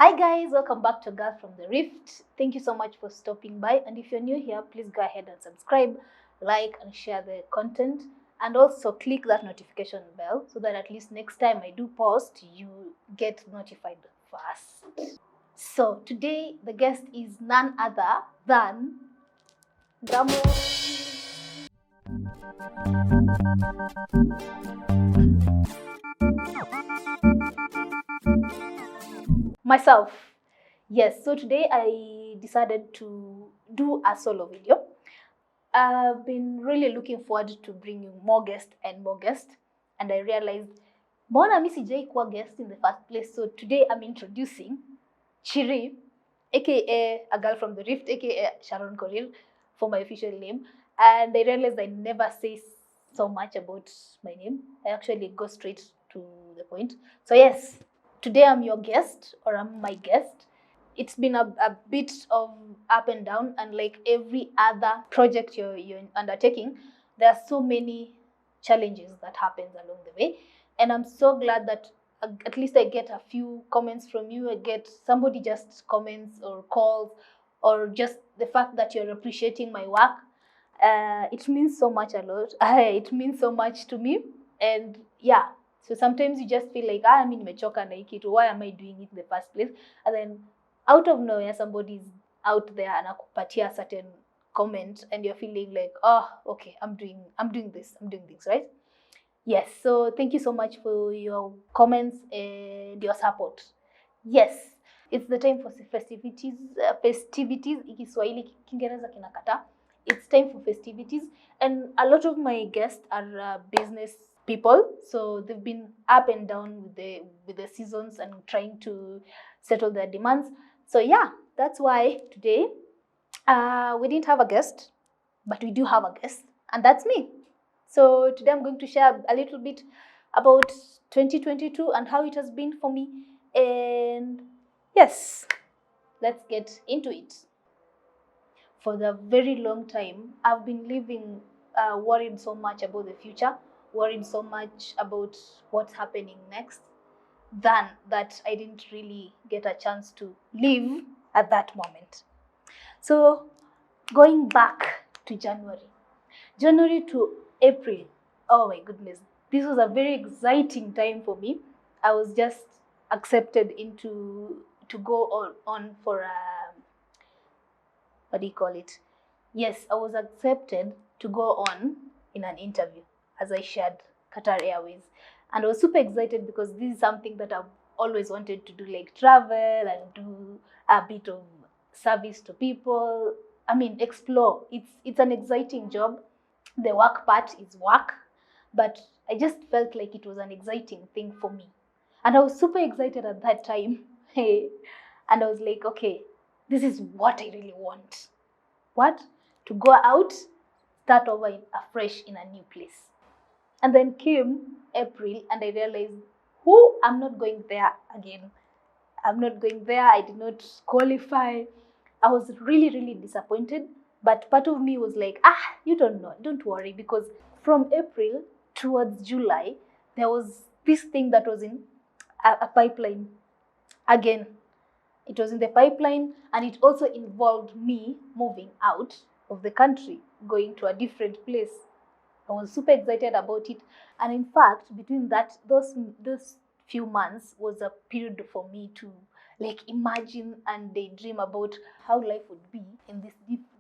Hi guys, welcome back to Girl from the Reeft. Thank you so much for stopping by, and if you're new here, please go ahead and subscribe, like and share the content, and also click that notification bell so that at least next time I do post, you get notified first. So today the guest is none other than Damo. Myself. Yes, so today I decided to do a solo video. I've been really looking forward to bringing more guests, and I realized mbona mi sijai kuwa guest in the first place. So today I'm introducing Chiri, aka a girl from the Rift, aka Sharon Korir, for my official name. And I realized I never say so much about my name. I actually go straight to the point. So yes, today I'm your guest, or I'm my guest. It's been a bit of up and down, and like every other project you're undertaking, there are so many challenges that happens along the way. And I'm so glad that at least I get a few comments from you. I get somebody just comments or calls, or just the fact that you're appreciating my work. It means so much a lot. It means so much to me. And yeah, so sometimes you just feel like, mimi nimechoka na hii kitu, why am I doing it in the first place? And then out of nowhere, somebody's out there and anakupatia a certain comment, and you're feeling like, oh, okay, I'm doing this, right? Yes, so thank you so much for your comments and your support. Yes, it's the time for festivities. Ikiswahili Kiingereza kinakata. It's time for festivities, and a lot of my guests are business people, so they've been up and down with the seasons and trying to settle their demands. So yeah, that's why today we didn't have a guest, but we do have a guest, and that's me. So today I'm going to share a little bit about 2022 and how it has been for me. And yes, let's get into it. For the very long time, I've been living worried so much about the future, worried so much about what's happening next, than that I didn't really get a chance to live at that moment. So going back to January to April, oh my goodness, this was a very exciting time for me. I was just accepted to go on for a, what do you call it? Yes, I was accepted to go on in an interview, as I shared Qatar Airways. And I was super excited because this is something that I've always wanted to do, like travel and do a bit of service to people. I mean, explore. It's an exciting job. The work part is work, but I just felt like it was an exciting thing for me. And I was super excited at that time. And I was like, okay, this is what I really want. What? To go out, start over afresh in a new place. And then came April, and I realized, I'm not going there again. I'm not going there. I did not qualify. I was really, really disappointed. But part of me was like, you don't know, don't worry, because from April towards July, there was this thing that was in a pipeline. Again, it was in the pipeline, and it also involved me moving out of the country, going to a different place. I was super excited about it. And in fact, between those few months was a period for me to like imagine and daydream about how life would be in this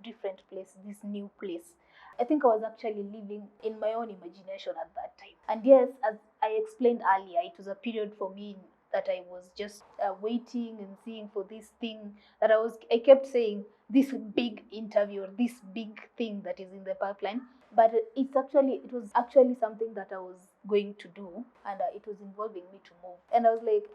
different place, this new place. I think I was actually living in my own imagination at that time. And yes, as I explained earlier, it was a period for me that I was just waiting and seeing for this thing that I kept saying, this big interview, or this big thing that is in the pipeline. But it was actually something that I was going to do, and it was involving me to move. And I was like,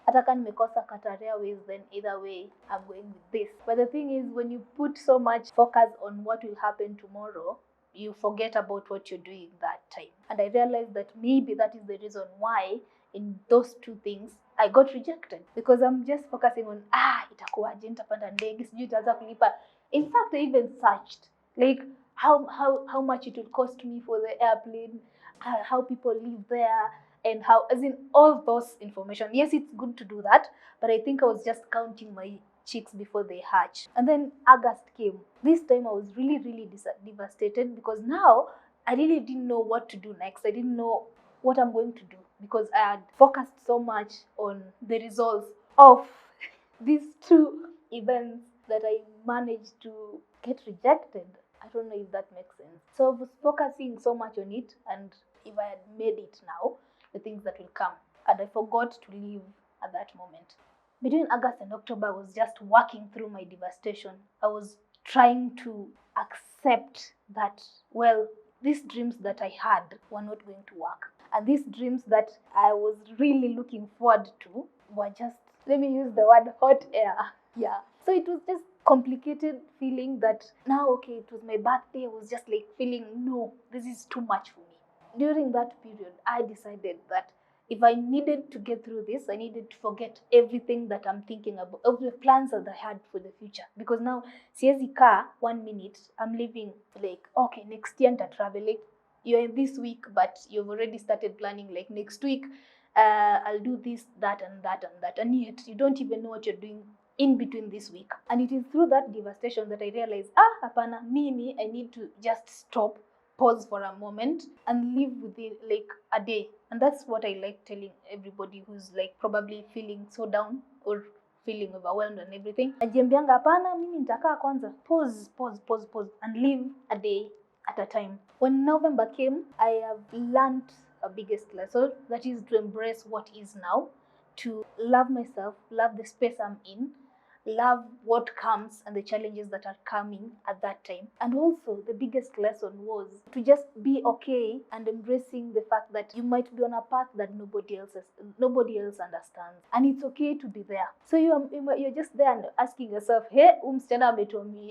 hata kama nimekosa Qatar Airways, then either way, I'm going with this. But the thing is, when you put so much focus on what will happen tomorrow, you forget about what you're doing that time. And I realized that maybe that is the reason why in those two things I got rejected, because I'm just focusing on itakuwaje, nitapanda ndege, sijui itaanza kulipa. In fact, I even searched like how much it will cost me for the airplane, how people live there, and how, as in all those information. Yes, it's good to do that, but I think I was just counting my chicks before they hatch. And then August came. This time I was really, really devastated, because now I really didn't know what to do next. I didn't know what I'm going to do, because I had focused so much on the results of these two events that I managed to get rejected. I don't know if that makes sense. So I was focusing so much on it, and if I had made it now, the things that will come. And I forgot to live at that moment. Between August and October, I was just working through my devastation. I was trying to accept that, well, these dreams that I had were not going to work. And these dreams that I was really looking forward to were just, let me use the word, hot air. Yeah. So it was just complicated feeling that now, okay, it was my birthday. I was just like feeling, no, this is too much for me. During that period, I decided that if I needed to get through this, I needed to forget everything that I'm thinking about, of the plans that I had for the future. Because now, siezi kaa 1 minute, I'm living like, okay, next year nita travel. Like, you're in this week, but you've already started planning, like, next week, I'll do this, that, and that, and that. And yet, you don't even know what you're doing in between this week. And it is through that devastation that I realized, hapana, mimi, I need to just stop, pause for a moment, and live within like a day. And that's what I like telling everybody who's like probably feeling so down or feeling overwhelmed and everything. Najiambianga, hapana, mimi nitakaa kwanza, pause and live a day at a time. When November came, I have learned a biggest lesson, that is to embrace what is now, to love myself, love the space I'm in, love what comes and the challenges that are coming at that time. And also the biggest lesson was to just be okay and embracing the fact that you might be on a path that nobody else understands, and it's okay to be there. So you're just there and asking yourself, hey, msichana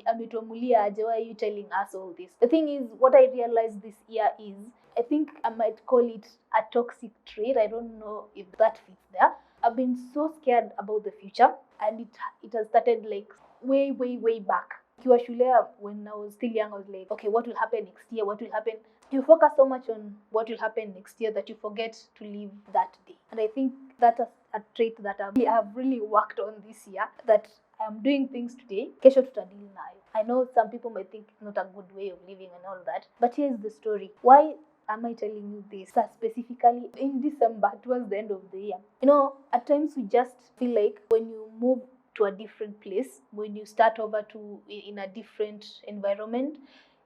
ametuamulia aje, why are you telling us all this? The thing is, what I realized this year is, I think I might call it a toxic trait. I don't know if that fits there. I've been so scared about the future, and it has started like way back. Kiwa shule, when I was still young, I was like, okay, what will happen next year? What will happen? You focus so much on what will happen next year that you forget to live that day. And I think that's a trait that I've really worked on this year, that I'm doing things today, kesho tutadili nayo. I know some people might think it's not a good way of living and all that, but here's the story. Why am I telling you this? Specifically in December, towards the end of the year. You know, at times we just feel like when you move to a different place, when you start over in a different environment,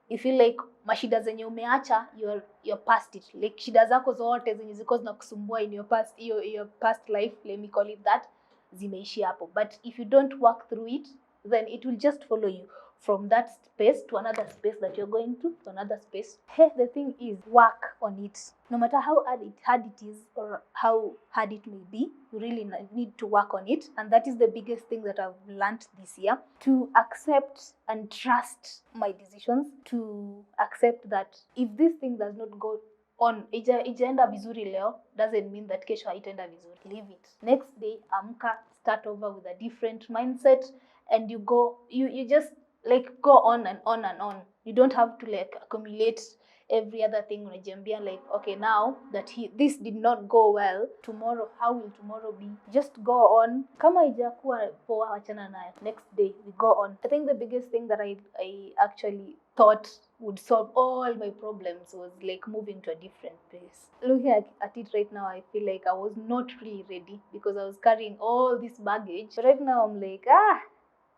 you feel like mashida zenye umeacha, you're past it. Like shida zako zote zenye ziko zinakusumbua in your past life, let me call it that, zimeishi hapo. But if you don't work through it, then it will just follow you from that space to another space that you're going to another space. Hey, the thing is, work on it. No matter how hard it is or how hard it may be, you really need to work on it. And that is the biggest thing that I've learned this year, to accept and trust my decisions, to accept that if this thing does not go on, ijaenda vizuri leo, doesn't mean that kesho haitaenda vizuri. Leave it. Next day, amka, start over with a different mindset, and you just like go on and on and on. You don't have to like accumulate every other thing unajiambia like, okay, now that this did not go well, tomorrow, how will tomorrow be? Just go on. Kama ijakuwa poa, wachana nayo. Next day we go on. I think the biggest thing that I actually thought would solve all my problems was like moving to a different place. Looking at it right now, I feel like I was not really ready, because I was carrying all this baggage. But right now I'm like,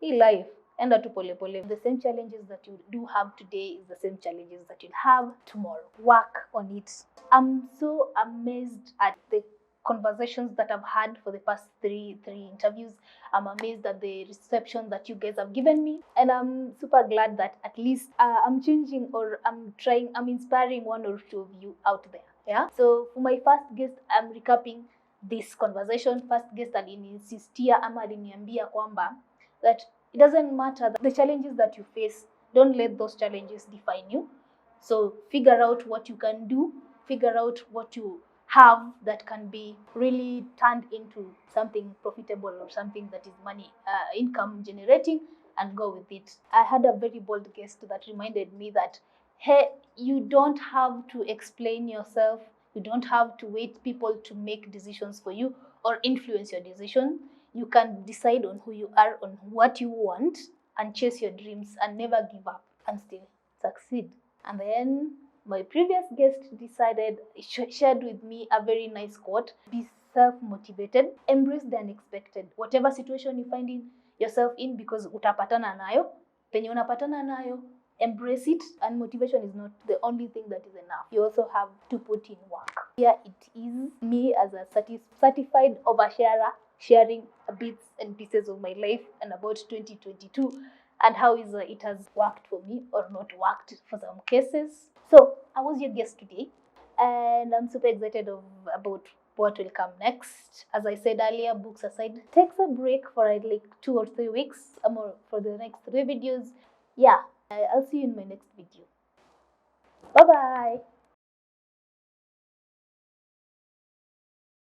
life, enda tu pole pole. The same challenges that you do have today is the same challenges that you'll have tomorrow. Work on it. I'm so amazed at the conversations that I've had for the past three interviews. I'm amazed at the reception that you guys have given me, and I'm super glad that at least I'm changing, or I'm inspiring one or two of you out there. Yeah. So for my first guest, I'm recapping this conversation. First guest alininsistia ama aliniambia kwamba that it doesn't matter the challenges that you face, don't let those challenges define you. So figure out what you can do, figure out what you have that can be really turned into something profitable or something that is money, income generating, and go with it. I had a very bold guest that reminded me that, hey, you don't have to explain yourself, You don't have to wait people to make decisions for you or influence your decision. You can decide on who you are, on what you want, and chase your dreams and never give up and still succeed. And then my previous guest shared with me a very nice quote: be self-motivated, embrace the unexpected. Whatever situation you find yourself in, because utapatana nayo, penye unapatana nayo, embrace it. And motivation is not the only thing that is enough. You also have to put in work. Here it is, me as a certified oversharer, sharing bits and pieces of my life and about 2022 and how it has worked for me or not worked for some cases. So I was your guest today, and I'm super excited about what will come next. As I said earlier, books aside, takes a break for like 2 or 3 weeks, or for the next 3 videos. Yeah, I'll see you in my next video. Bye bye.